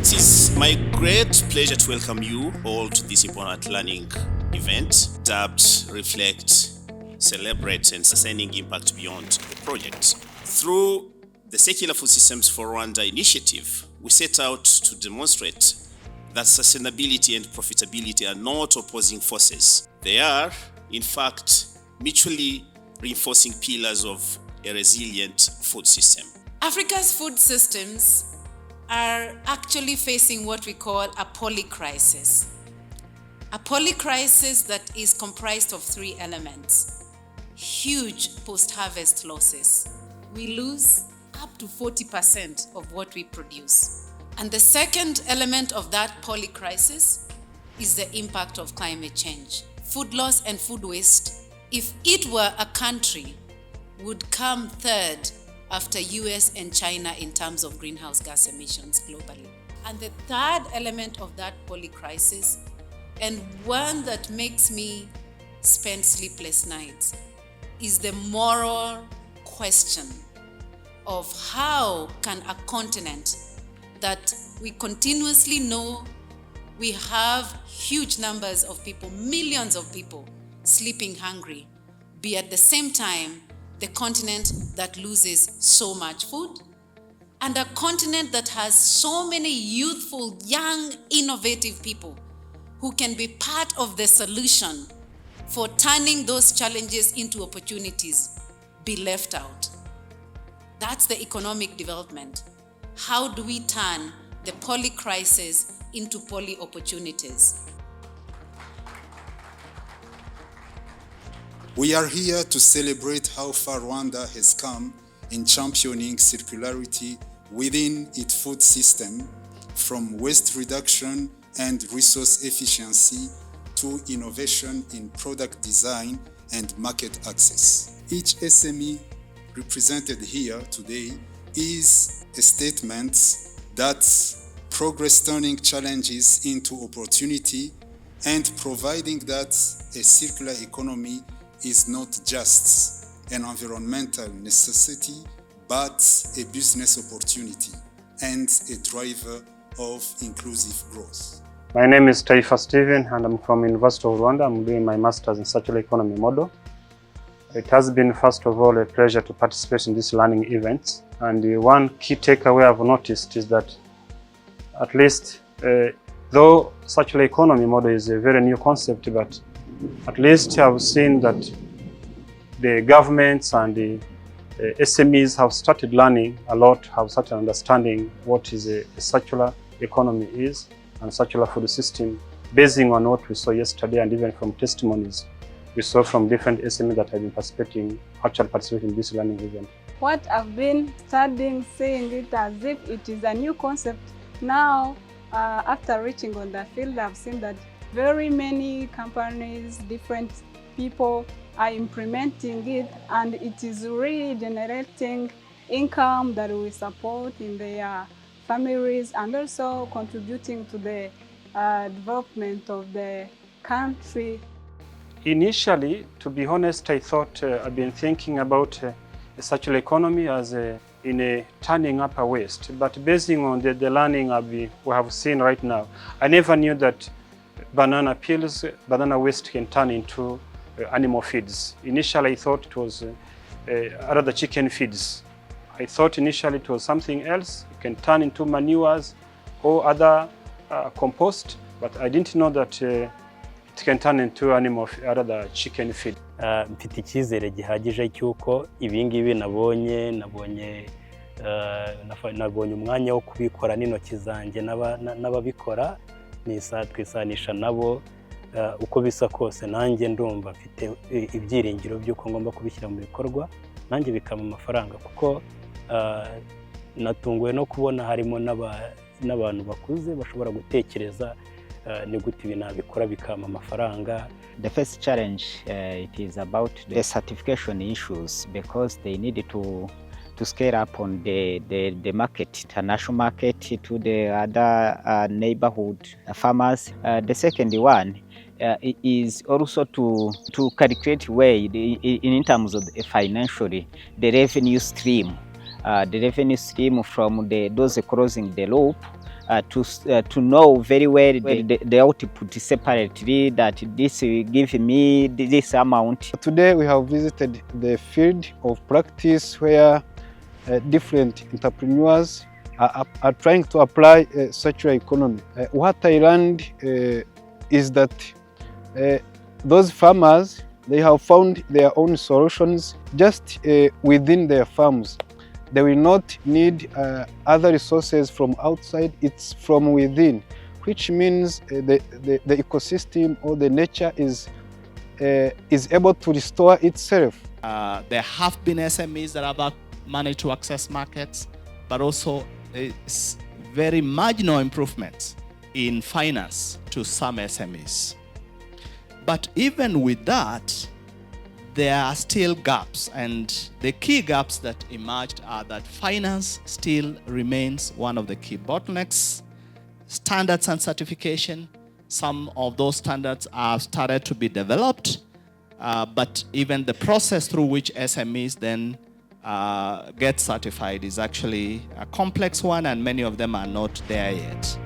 It is my great pleasure to welcome you all to this important learning event dubbed Reflect, Celebrate and Sustaining Impact Beyond the Project. Through the Secular Food Systems for Rwanda initiative, we set out to demonstrate that sustainability and profitability are not opposing forces. They are, in fact, mutually reinforcing pillars of a resilient food system. Africa's food systems are actually facing what we call a polycrisis. A polycrisis that is comprised of three elements. Huge post-harvest losses. We lose up to 40% of what we produce. And the second element of that polycrisis is the impact of climate change. Food loss and food waste, if it were a country, would come third after US and China in terms of greenhouse gas emissions globally. And the third element of that polycrisis, and one that makes me spend sleepless nights, is the moral question of how can a continent that we continuously know we have huge numbers of people, millions of people sleeping hungry, be at the same time the continent that loses so much food, and a continent that has so many youthful, young, innovative people who can be part of the solution for turning those challenges into opportunities, be left out. That's the economic development. How do we turn the polycrisis into poly opportunities? We are here to celebrate how far Rwanda has come in championing circularity within its food system, from waste reduction and resource efficiency to innovation in product design and market access. Each SME represented here today is a statement that progress turning challenges into opportunity and providing that a circular economy is not just an environmental necessity, but a business opportunity and a driver of inclusive growth. My name is Taifa Steven and I'm from University of Rwanda. I'm doing my master's in circular economy model. It has been, first of all, a pleasure to participate in this learning event. And the one key takeaway I've noticed is that at least, though circular economy model is a very new concept, but at least I've seen that the governments and the SMEs have started learning a lot, have started understanding what is a circular economy is and circular food system, basing on what we saw yesterday and even from testimonies we saw from different SMEs that have been participating in this learning event. What I've been studying, seeing it as if it is a new concept. Now, after reaching on the field, I've seen that very many companies, different people are implementing it, and it is really generating income that we support in their families and also contributing to the development of the country. Initially, to be honest, I thought I've been thinking about a circular economy as in a turning up a waste, but basing on the learning we have seen right now, I never knew that banana peels, banana waste can turn into animal feeds. Initially, I thought it was rather chicken feeds. I thought initially it was something else. It can turn into manures or other compost, but I didn't know that it can turn into animal, rather chicken feed. Mfite icyizere gihagije cyuko ibingibi nabonye umwanya wo kubikora n'intoki zanjye n'ababikora twisanisha nabo uko bisa kose, nanjye ndumva mfite ibyiringiro by'uko ngomba kubishyira mu bikorwa, nanjye bikama amafaranga, kuko natunguwe no kubona harimo n'abantu bakuze bashobora gutekereza ni gute ibi nabikora bikama amafaranga. The first challenge it is about the certification issues, because they need to scale up on the market, international market, to the other neighborhood farmers. The second one is also to calculate way in terms of financially the revenue stream the revenue stream from those closing the loop, to know very well the output separately, that this will give me this amount. Today we have visited the field of practice where different entrepreneurs are trying to apply circular economy. What I learned is that those farmers, they have found their own solutions just within their farms. They will not need other resources from outside, it's from within, which means the ecosystem or the nature is able to restore itself. There have been SMEs that have managed to access markets, but also very marginal improvements in finance to some SMEs. But even with that, there are still gaps, and the key gaps that emerged are that finance still remains one of the key bottlenecks. Standards and certification, some of those standards are started to be developed, but even the process through which SMEs then get certified is actually a complex one, and many of them are not there yet.